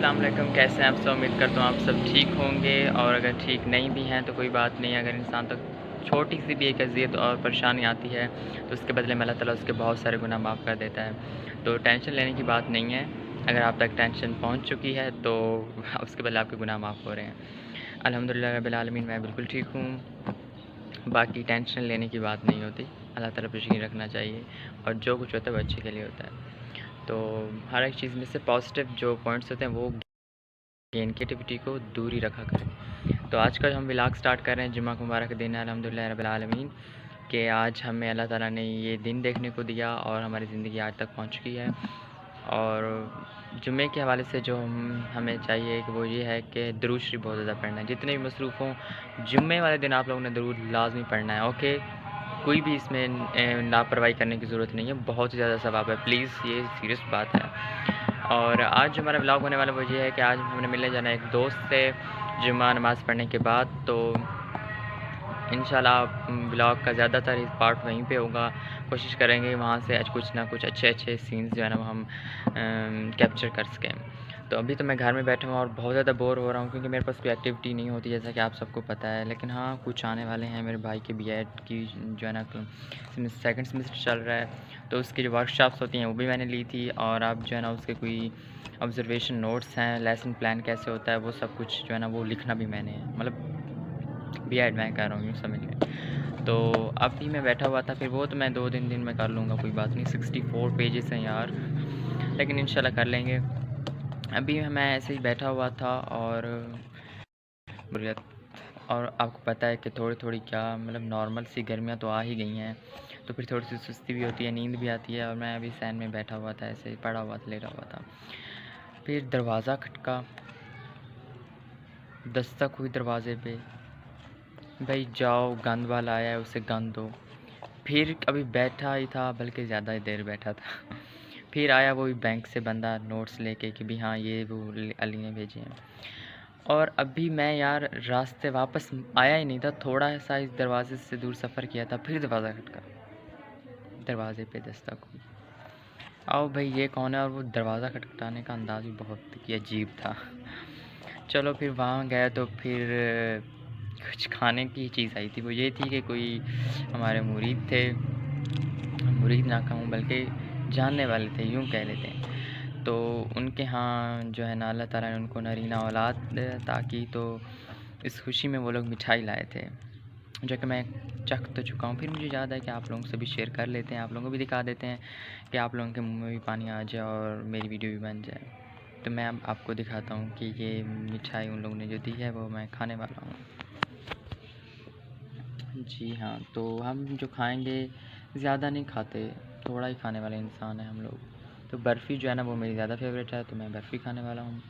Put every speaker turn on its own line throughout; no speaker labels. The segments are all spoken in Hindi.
अस्सलाम वालेकुम। कैसे हैं आप सब? उम्मीद करता हूँ आप सब ठीक होंगे, और अगर ठीक नहीं भी हैं तो कोई बात नहीं। अगर इंसान तक छोटी सी भी एक अज़ियत और परेशानी आती है तो उसके बदले में अल्लाह ताला उसके बहुत सारे गुनाह माफ़ कर देता है। तो टेंशन लेने की बात नहीं है। अगर आप तक टेंशन पहुँच चुकी है तो उसके बदले आपके गुनाह माफ़ हो रहे हैं। अल्हम्दुलिल्लाह रब्बिल आलमीन, मैं बिल्कुल ठीक हूँ। बाकी टेंशन लेने की बात नहीं होती, अल्लाह ताला पे यकीन रखना चाहिए, और जो कुछ होता है वो अच्छे के लिए होता है। तो हर एक चीज़ में से पॉजिटिव जो पॉइंट्स होते हैं वो नेगेटिविटी को दूर ही रखा करें। तो आज का हम व्लॉग स्टार्ट कर रहे हैं। जुम्मा का मुबारक दिन है अल्हम्दुलिल्लाह रब्बिल आलमीन कि आज हमें अल्लाह ताला ने ये दिन देखने को दिया और हमारी ज़िंदगी आज तक पहुंच चुकी है। और जुम्मे के हवाले से जो हमें चाहिए कि वो ये है कि दरूद शरीफ बहुत ज़्यादा पढ़ना है। जितने भी मसरूफ़ हों, जुम्मे वाले दिन आप लोगों ने दरूद लाज़मी पढ़ना है। ओके, कोई भी इसमें लापरवाही करने की ज़रूरत नहीं है, बहुत ही ज़्यादा सवाब है। प्लीज़, ये सीरियस बात है। और आज जो हमारा व्लॉग होने वाला वो ये है कि आज हमने मिलने जाना है एक दोस्त से जुम्मा नमाज़ पढ़ने के बाद। तो इंशाल्लाह व्लॉग का ज़्यादातर इस पार्ट वहीं पे होगा। कोशिश करेंगे वहाँ से आज कुछ ना कुछ अच्छे सीन्स जो है ना वो हम कैप्चर कर सकें। तो अभी तो मैं घर में बैठा हूँ और बहुत ज़्यादा बोर हो रहा हूँ क्योंकि मेरे पास कोई एक्टिविटी नहीं होती जैसा कि आप सबको पता है। लेकिन हाँ, कुछ आने वाले हैं। मेरे भाई के बीएड की जो है ना सेकंड सेमेस्टर चल रहा है, तो उसकी जो वर्कशॉप्स होती हैं वो भी मैंने ली थी। और अब जो है ना उसके कोई ऑब्जर्वेशन नोट्स हैं, लेसन प्लान कैसे होता है वो सब कुछ जो है ना वो लिखना भी मैंने है। मतलब बीएड मैं कर रहा हूँ, यूँ समझ लें। तो अभी मैं बैठा हुआ था, फिर वो तो मैं 2-3 दिन में कर लूँगा, कोई बात नहीं। 64 पेजेस हैं यार, लेकिन इंशाल्लाह कर लेंगे। अभी मैं ऐसे ही बैठा हुआ था और आपको पता है कि थोड़ी-थोड़ी क्या मतलब नॉर्मल सी गर्मियाँ तो आ ही गई हैं, तो फिर थोड़ी-सी सुस्ती भी होती है, नींद भी आती है। और मैं अभी फैन में बैठा हुआ था, ऐसे ही पड़ा हुआ था, लेटा हुआ था। फिर दरवाज़ा खटका, दस्तक हुई दरवाज़े पे। भाई जाओ, गंद वाला आया है उसे गंद दो। फिर अभी बैठा ही था, बल्कि ज़्यादा ही देर बैठा था। फिर आया वही बैंक से बंदा नोट्स लेके कि भी हाँ ये वो अली ने भेजे हैं। और अभी मैं यार रास्ते वापस आया ही नहीं था, थोड़ा सा इस दरवाजे से दूर सफ़र किया था, फिर दरवाज़ा खटका, दरवाजे पे दस्तक हुई। आओ भाई ये कौन है? और वो दरवाज़ा खटखटाने का अंदाज़ भी बहुत ही अजीब था। चलो फिर वहाँ गया तो फिर कुछ खाने की चीज़ आई थी। वो ये थी कि कोई हमारे मुरीद थे, मुरीद ना कहूँ बल्कि जानने वाले थे, यूँ कह लेते हैं। तो उनके यहाँ जो है ना अल्लाह ताला ने उनको नरीना औलाद अता की, तो इस खुशी में वो लोग मिठाई लाए थे, जो कि मैं चख तो चुका हूँ। फिर मुझे याद है कि आप लोगों से भी शेयर कर लेते हैं, आप लोगों को भी दिखा देते हैं कि आप लोगों के मुँह में भी पानी आ जाए और मेरी वीडियो भी बन जाए। तो मैं अब आपको दिखाता हूँ कि ये मिठाई उन लोगों ने जो दी है वो मैं खाने वाला हूँ। जी हाँ, तो हम जो खाएंगे ज़्यादा नहीं खाते, थोड़ा ही खाने वाले इंसान हैं हम लोग। तो बर्फ़ी जो है ना वो मेरी ज़्यादा फेवरेट है, तो मैं बर्फ़ी खाने वाला हूँ।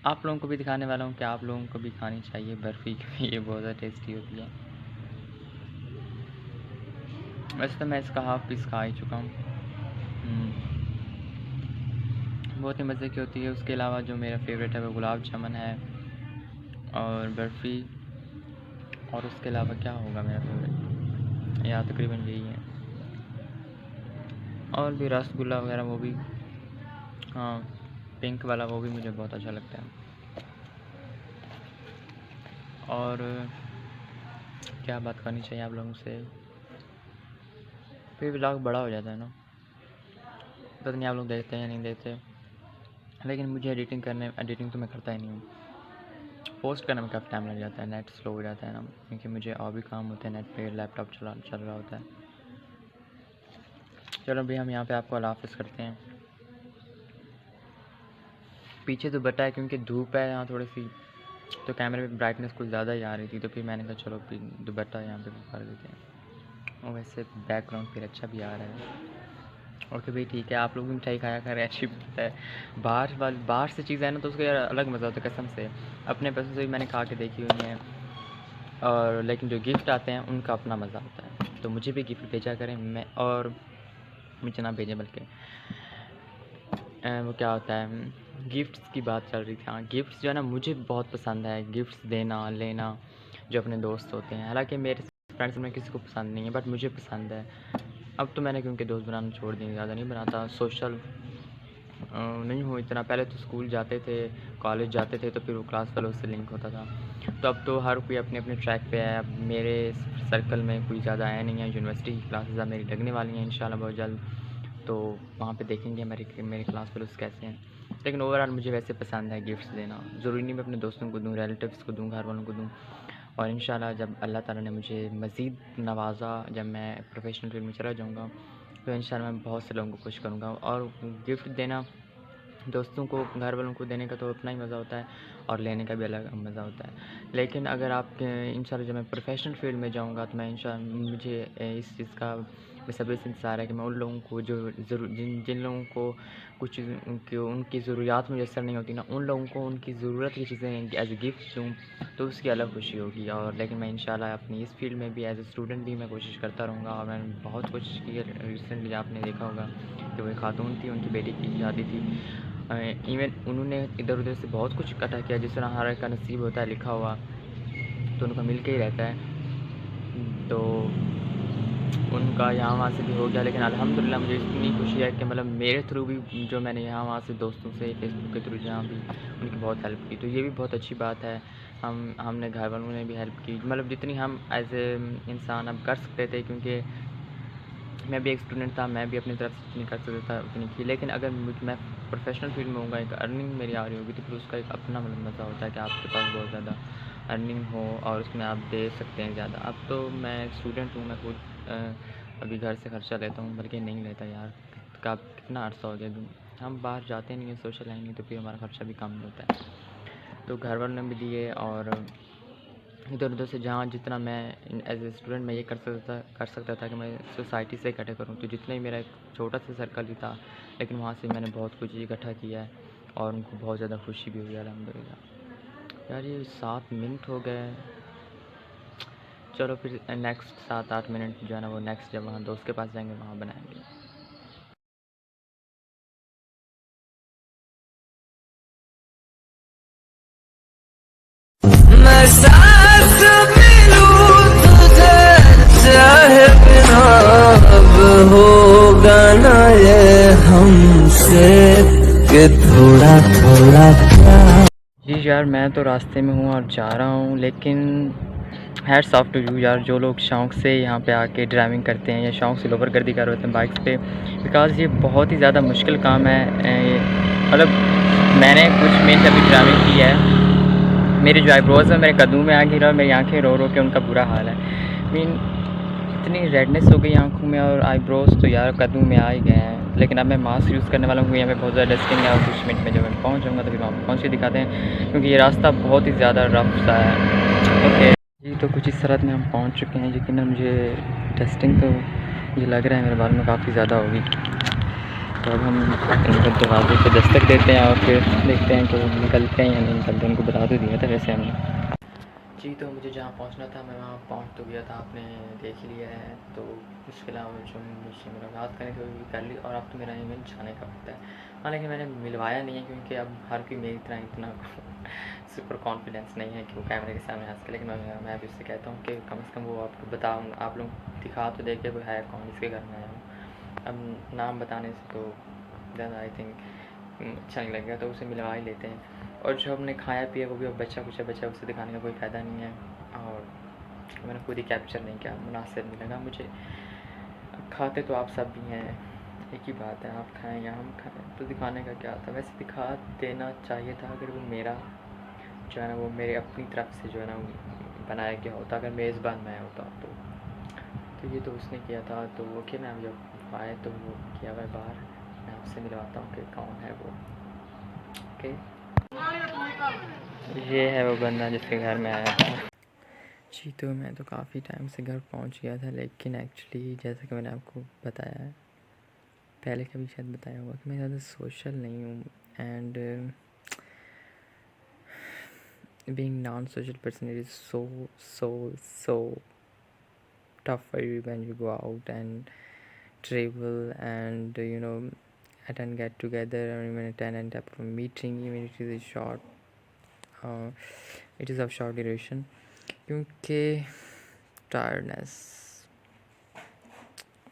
आप लोगों को भी दिखाने वाला हूँ कि आप लोगों को भी खानी चाहिए बर्फ़ी, क्योंकि ये बहुत ज़्यादा टेस्टी होती है। वैसे तो मैं इसका हाफ़ पीस खा ही चुका हूँ। बहुत ही मज़े की होती है। उसके अलावा जो मेरा फेवरेट है वो गुलाब जामुन है और बर्फ़ी, और उसके अलावा क्या होगा मेरा फेवरेट, या तकरीबन यही है। और भी रसगुल्ला वगैरह वो भी, हाँ, पिंक वाला वो भी मुझे बहुत अच्छा लगता है। और क्या बात करनी चाहिए आप लोगों से, फिर व्लॉग बड़ा हो जाता है ना, पता नहीं आप लोग देखते हैं या नहीं देखते। लेकिन मुझे एडिटिंग तो मैं करता ही नहीं हूँ। पोस्ट करने में काफ़ी टाइम लग जाता है, नेट स्लो हो जाता है ना, क्योंकि मुझे और भी काम होते हैं नेट पे, लैपटॉप चल रहा होता है। चलो अभी हम यहाँ पे आपको अल्लाह हाफ़िज़ करते हैं। पीछे तो बटा है क्योंकि धूप है यहाँ थोड़ी सी, तो कैमरे में ब्राइटनेस कुछ ज़्यादा ही आ रही थी, तो फिर मैंने कहा चलो दुपट्टा यहाँ पे कर देते हैं। और वैसे बैकग्राउंड फिर अच्छा भी आ रहा है। ओके भाई ठीक है, आप लोग भी मिठाई खाया करें, अच्छी बात है। बाहर से चीज़ है ना तो उसका यार अलग मज़ा होता है कसम से। अपने पैसों से भी मैंने खा के देखी हुई हैं, और लेकिन जो गिफ्ट आते हैं उनका अपना मज़ा होता है। तो मुझे भी गिफ्ट भेजा करें, मैं और मुझे ना भेजें बल्कि वो क्या होता है, गिफ्ट्स की बात चल रही थी। हाँ, गिफ्ट्स जो है ना मुझे बहुत पसंद है, गिफ्ट्स देना लेना जो अपने दोस्त होते हैं। हालांकि मेरे फ्रेंड्स में किसी को पसंद नहीं है, बट मुझे पसंद है। अब तो मैंने क्योंकि दोस्त बनाना छोड़ दिए, ज़्यादा नहीं बनाता। सोशल नहीं हूँ इतना। पहले तो स्कूल जाते थे, कॉलेज जाते थे, तो फिर वो क्लास फेलो से लिंक होता था। तो अब तो हर कोई अपने अपने ट्रैक पे है। अब मेरे सर्कल में कोई ज़्यादा है नहीं है। यूनिवर्सिटी की क्लासेस अब मेरी लगने वाली हैं इंशाल्लाह बहुत जल्द, तो वहाँ पे देखेंगे मेरे क्लास फेलोज़ कैसे हैं। लेकिन ओवरऑल मुझे वैसे पसंद है गिफ्ट्स देना। ज़रूरी नहीं मैं अपने दोस्तों को दूँ, रिलेटिव्स को दूँ, घर वालों को दूँ। और इंशाल्लाह जब अल्लाह ताला ने मुझे मज़ीद नवाज़ा, जब मैं प्रोफेशनल फील्ड में चला जाऊँगा, तो इंशाल्लाह मैं बहुत से लोगों को खुश करूँगा। और गिफ्ट देना दोस्तों को, घर वालों को देने का तो अपना ही मज़ा होता है, और लेने का भी अलग मज़ा होता है। लेकिन अगर आप इंशाल्लाह जब मैं प्रोफेशनल फील्ड में जाऊँगा, तो मैं मुझे इस चीज़ का बेसब्री से इंतज़ार है कि मैं उन लोगों को जो जिन जिन लोगों को कुछ उनकी ज़रूरियात मुयस्सर नहीं होती ना, उन लोगों को उनकी ज़रूरत की चीज़ें एज़ ए गिफ्ट दूँ, तो उसकी अलग खुशी होगी। और लेकिन मैं इंशाल्लाह अपनी इस फील्ड में भी एज़ ए स्टूडेंट भी मैं कोशिश करता रहूँगा। और मैंने बहुत कोशिश की है। रिसेंटली आपने देखा होगा कि वो एक खातून थी, उनकी बेटी की शादी थी। इवन उन्होंने इधर-उधर से बहुत कुछ इकट्ठा किया, जिस तरह हर एक का नसीब होता है लिखा हुआ, तो उनका मिल के ही रहता है। तो उनका यहाँ-वहाँ से भी हो गया, लेकिन अल्हम्दुलिल्लाह मुझे इतनी खुशी है कि मतलब मेरे थ्रू भी जो मैंने यहाँ-वहाँ से दोस्तों से फेसबुक के थ्रू जहाँ भी उनकी बहुत हेल्प की, तो ये भी बहुत अच्छी बात है। हमने घर वालों ने भी हेल्प की, मतलब जितनी हम एज़ ए इंसान अब कर सकते थे, क्योंकि मैं भी एक स्टूडेंट था, मैं भी अपनी तरफ से जितनी कर सकता था उतनी की। लेकिन अगर मैं प्रोफेशनल फील्ड में होऊँगा, एक अर्निंग मेरी आ रही होगी, तो फिर उसका एक अपना मतलब मज़ा होता है कि आपके पास बहुत ज़्यादा अर्निंग हो और उसमें आप दे सकते हैं ज़्यादा। अब तो मैं स्टूडेंट हूँ, मैं खुद अभी घर से खर्चा लेता हूँ, बल्कि नहीं लेता यार, कब कितना अर्सा हो गया हम बाहर जाते नहीं हैं, सोशल है नहीं, तो फिर हमारा खर्चा भी कम होता है। तो घर वालों ने भी दिए, और इधर-उधर से जहाँ जितना मैं एज़ ए स्टूडेंट मैं ये कर सकता था कि मैं सोसाइटी से इकट्ठे करूँ। तो जितना ही मेरा एक छोटा-सा सर्कल ही था, लेकिन वहाँ से मैंने बहुत कुछ इकट्ठा किया है, और उनको बहुत ज़्यादा खुशी भी हुई अल्हम्दुलिल्लाह। यार ये 7 मिनट हो गए। चलो फिर नेक्स्ट 7-8 मिनट जो है ना, वो नेक्स्ट जब वहाँ दोस्त के पास जाएँगे वहाँ बनाएँगे।
मैं सांस भी लूं तुझे चाहे बिना, अब होगा ना ये हमसे कि थोड़ा थोड़ा प्यार।
जी यार, मैं तो रास्ते में हूँ और जा रहा हूँ, लेकिन हैट्स ऑफ टू यू यार, जो लोग शौक़ से यहाँ पे आके ड्राइविंग करते हैं या शौक़ से लोवर गर्दी कर होते हैं बाइक्स पे, बिकॉज़ ये बहुत ही ज़्यादा मुश्किल काम है। मतलब मैंने कुछ मिनट अभी ड्राइविंग की है, मेरी जो आईब्रोज़ है मेरे कदमों में आ गिरा, और मेरी आँखें रो रो के उनका बुरा हाल है। मीन इतनी रेडनेस हो गई आँखों में, और आईब्रोज़ तो यार कदमों में आ ही गए हैं। लेकिन अब मैं मास्क यूज़ करने वाला हूँ, यहाँ पे बहुत ज़्यादा डस्टिंग है, और कुछ मिनट में जब मैं पहुँच जाऊँगा तो फिर वहाँ पहुँच के दिखाते हैं, क्योंकि ये रास्ता बहुत ही ज़्यादा रफ़ सा है। ओके जी, तो कुछ इस तरह में हम पहुँच चुके हैं। यकीनन मुझे डस्टिंग तो मुझे लग रहा है मेरे बाल में काफ़ी ज़्यादा होगी। तो अब हम इनके दरवाजे पे दस्तक देते हैं, और फिर देखते हैं कि वो निकलते हैं या नहीं निकलते। उनको बता तो दिया था वैसे हमने। जी, तो मुझे जहाँ पहुँचना था मैं वहाँ पहुँच तो गया था, आपने देख ही लिया है। तो उसके अलावा जो मुझसे मुलाकात करने की वो भी कर ली, और अब तो मेरा इवेंट जाने का वक्त है। हालाँकि मैंने मिलवाया नहीं है, क्योंकि अब हर कोई मेरी तरह इतना सुपर कॉन्फिडेंस नहीं है कि वो कैमरे के सामने आ सके। लेकिन मैं भी उससे कहता हूँ कि कम से कम वो आपको बताऊँ, आप लोग दिखा तो दें कि वो है कौन, इसके घर में आया हूँ। अब नाम बताने से तो ज़्यादा आई थिंक अच्छा नहीं लगेगा, तो उसे मिलवा ही लेते हैं। और जो हमने खाया पिया वो भी अब बचा उसे दिखाने का कोई फ़ायदा नहीं है, और मैंने खुद ही कैप्चर नहीं किया, मुनासिब नहीं लगा मुझे। अब खाते तो आप सब भी हैं, एक ही बात है, आप खाएं या हम खाएं, तो दिखाने का क्या था। वैसे दिखा देना चाहिए था अगर वो मेरा जो है ना, वो मेरे अपनी तरफ से जो है ना बनाया गया होता, अगर मेज़बान मैं होता तो ये तो उसने किया था। तो ओके, मैं जब आए तो वो किया हुआ है बाहर, मैं आपसे मिलवाता हूँ कि कौन है वो। ओके, ये है वो बंदा जिसके घर में आया था। जी, तो मैं तो काफ़ी टाइम से घर पहुंच गया था, लेकिन एक्चुअली जैसा कि मैंने आपको बताया है, पहले कभी शायद बताया होगा कि मैं ज़्यादा सोशल नहीं हूँ, and being non-social person, it is so tough for you when you go out and travel, and attend get together, or even attend any type of a meeting, even it is a short uh, it is of short duration, क्योंकि टायर्डनेस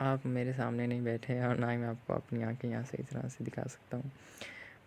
आप मेरे सामने नहीं बैठे हैं और ना ही मैं आपको अपनी आँखें यहाँ सही तरह से दिखा सकता हूँ,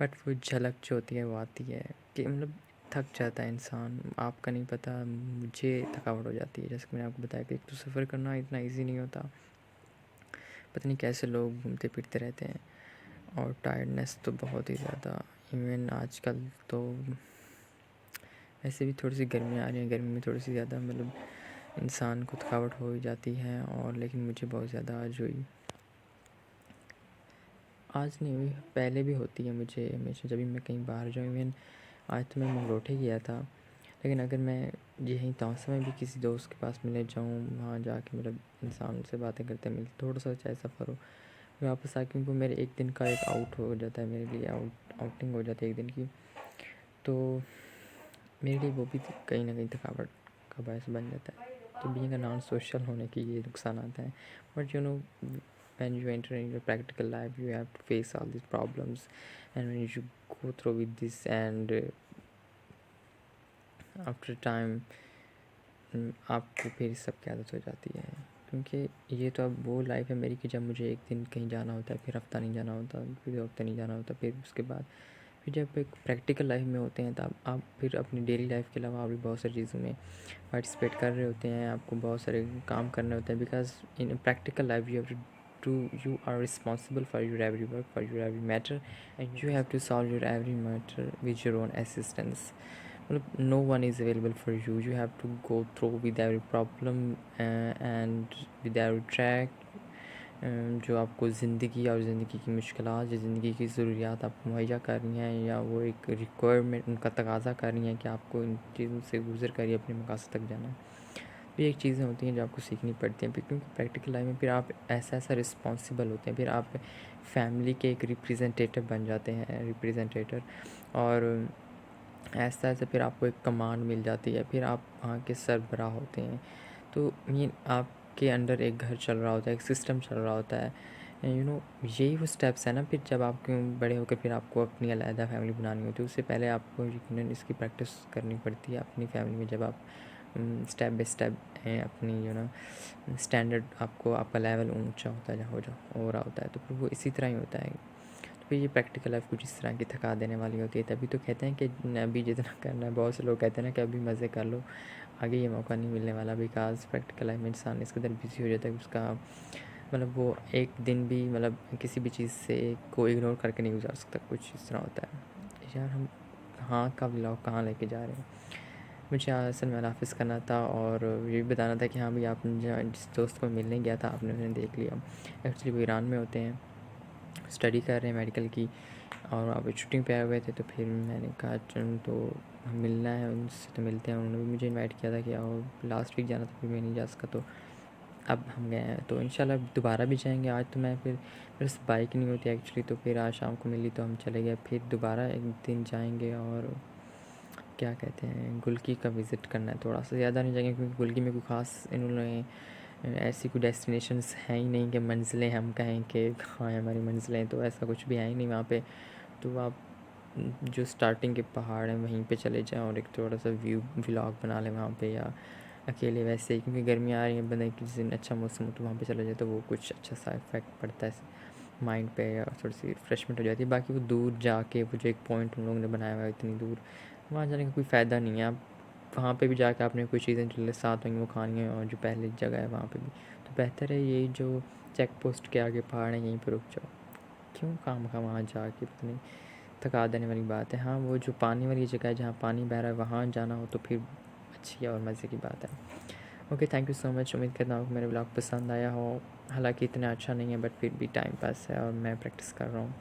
बट वो झलक जो होती है वो आती है कि मतलब थक जाता है इंसान। आपका नहीं पता, मुझे थकावट हो जाती है। जैसे कि मैंने आपको बताया कि एक तो सफ़र करना इतना ईज़ी नहीं होता, पता नहीं कैसे लोग घूमते फिरते रहते हैं, और टायर्डनेस तो बहुत ही ज़्यादा। इवन आजकल तो वैसे भी थोड़ी सी गर्मी आ रही है, गर्मी में थोड़ी सी ज़्यादा मतलब इंसान को थकावट हो ही जाती है, और लेकिन मुझे बहुत ज़्यादा आज हुई। आज नहीं हुई, पहले भी होती है मुझे हमेशा जब भी मैं कहीं बाहर जाऊँ। इवन आज तो मैं मंगलोठे गया था, लेकिन अगर मैं यहीं तौसा में भी किसी दोस्त के पास मिलने जाऊँ, वहाँ जाके मतलब इंसान से बातें करते मिलते थोड़ा सा चाहे सफ़र हो, मैं वापस आके वो मेरे एक दिन का एक आउट हो जाता है, मेरे लिए आउटिंग हो जाती है एक दिन की। तो मेरे लिए वो भी कहीं ना कहीं थकावट का बायस बन जाता है। तो बीइंग अ नॉन सोशल होने की ये नुकसान आता है, but you know when you enter in your practical life you have to face all these problems, and when you go through with this, and after time आपको फिर सबकी आदत हो जाती है। क्योंकि ये तो अब वो लाइफ है मेरी कि जब मुझे एक दिन कहीं जाना होता है, फिर हफ्ता नहीं जाना होता, फिर हफ्ता नहीं जाना होता, फिर उसके बाद फिर जब एक प्रैक्टिकल लाइफ में होते हैं तब आप फिर अपनी डेली लाइफ के अलावा आप भी बहुत सारी चीज़ों में पार्टिसिपेट कर रहे होते हैं, आपको बहुत सारे काम करने होते हैं। Because in practical life you have to you are responsible for your every work, for your every matter, and you have to solve your every matter with your own assistance. मतलब no one is available for you, you have to go through with every problem and with every track. जो आपको ज़िंदगी और ज़िंदगी की मुश्किलात या ज़िंदगी की ज़रूरियात आपको मुहैया कर रही हैं, या वो एक रिक्वायरमेंट उनका तकाज़ा कर रही हैं कि आपको इन चीज़ों से गुज़र कर ही अपने मकासद तक जाना है। तो ये एक चीज़ें होती हैं जो आपको सीखनी पड़ती हैं, क्योंकि प्रैक्टिकल लाइफ में फिर आप ऐसा रिस्पॉन्सिबल होते हैं, फिर आप फैमिली के एक रिप्रेजेंटेटिव बन जाते हैं, रिप्रेजेंटेटर। और ऐसा ऐसा फिर आपको एक कमांड मिल जाती है, फिर आप वहाँ के सरबराह होते हैं। तो मीन आपके अंडर एक घर चल रहा होता है, एक सिस्टम चल रहा होता है, यू नो। यही वो स्टेप्स है ना, फिर जब आपके बड़े होकर फिर आपको अपनी अलग फैमिली बनानी होती है, उससे पहले आपको यकीनन इसकी प्रैक्टिस करनी पड़ती है अपनी फैमिली में। जब आप स्टेप बाय स्टेप अपनी यू नो स्टैंडर्ड आपको आपका लेवल ऊंचा होता है हो रहा होता है, तो फिर वो इसी तरह ही होता है। तो फिर ये प्रैक्टिकल लाइफ कुछ इस तरह की थका देने वाली होती है। तभी तो कहते हैं कि अभी जितना करना है, बहुत से लोग कहते हैं ना कि अभी मज़े कर लो, आगे ये मौका नहीं मिलने वाला। बिकॉज प्रैक्टिकल लाइफ में इंसान इस कदर बिजी हो जाता है कि उसका मतलब वो एक दिन भी मतलब किसी भी चीज़ से को इग्नोर करके नहीं गुजार सकता। कुछ इस तरह होता है। यार हम कहाँ का व्लॉग कहाँ लेके जा रहे हैं। मुझे असल में हाफिज़ करना था, और ये भी बताना था कि हाँ भाई, आप जिस दोस्त को मिलने गया था आपने उन्हें देख लिया। एक्चुअली वो ईरान में होते हैं, स्टडी कर रहे हैं मेडिकल की, और आप शूटिंग पे आए हुए थे। तो फिर मैंने कहा चल तो मिलना है उनसे, तो मिलते हैं। उन्होंने भी मुझे इनवाइट किया था कि आओ, लास्ट वीक जाना था, फिर मैं नहीं जा सका, तो अब हम गए हैं। तो इंशाल्लाह दोबारा भी जाएंगे। आज तो मैं फिर मेरे से बाइक नहीं होती एक्चुअली, तो फिर आज शाम को मिली तो हम चले गए। फिर दोबारा एक दिन जाएंगे, और क्या कहते हैं, गुलकी का विज़िट करना है। थोड़ा सा ज़्यादा नहीं जाएंगे, क्योंकि गुलकी में कोई ख़ास इन्होंने ऐसी कोई डेस्टिनेशंस हैं ही नहीं कि मंजिलें हम कहें कि हाँ हमारी मंजिलें, तो ऐसा कुछ भी है ही नहीं वहाँ पे। तो आप जो स्टार्टिंग के पहाड़ हैं वहीं पे चले जाएं, और एक थोड़ा सा व्यू व्लॉग बना लें वहाँ पे, या अकेले वैसे ही, क्योंकि गर्मी आ रही है, बंदे किसी दिन अच्छा मौसम हो तो वहाँ पे चले जाए, तो वो कुछ अच्छा सा इफेक्ट पड़ता है माइंड पे, या थोड़ी सी रिफ्रेशमेंट हो जाती है। बाकी वो दूर जाके वो जो एक पॉइंट उन लोगों ने बनाया हुआ है इतनी दूर, वहाँ जाने का कोई फ़ायदा नहीं है। आप वहाँ पे भी जाके आपने कोई चीज़ें जो साथ होंगी वो खानी है, और जो पहले जगह है वहाँ पे भी, तो बेहतर है यही जो चेक पोस्ट के आगे पहाड़ है यहीं पर रुक जाओ। क्यों काम का वहाँ जाके पता नहीं, थका देने वाली बात है। हाँ, वो जो पानी वाली जगह है जहाँ पानी बह रहा है वहाँ जाना हो तो फिर अच्छी है और मज़े की बात है। Okay, thank you so much. उम्मीद करता हूँ कि मेरा ब्लॉग पसंद आया हो। हालांकि इतना अच्छा नहीं है, बट फिर भी टाइम पास है और मैं प्रैक्टिस कर रहा हूँ।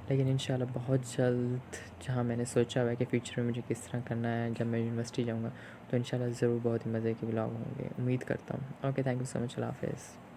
लेकिन इंशाल्लाह बहुत जल्द, जहाँ मैंने सोचा हुआ है कि फ़्यूचर में मुझे किस तरह करना है जब मैं यूनिवर्सिटी जाऊँगा, तो इंशाल्लाह ज़रूर बहुत ही मज़े के ब्लॉग होंगे, उम्मीद करता हूँ। Okay, thank you so much. अल्लाह हाफ़िज़।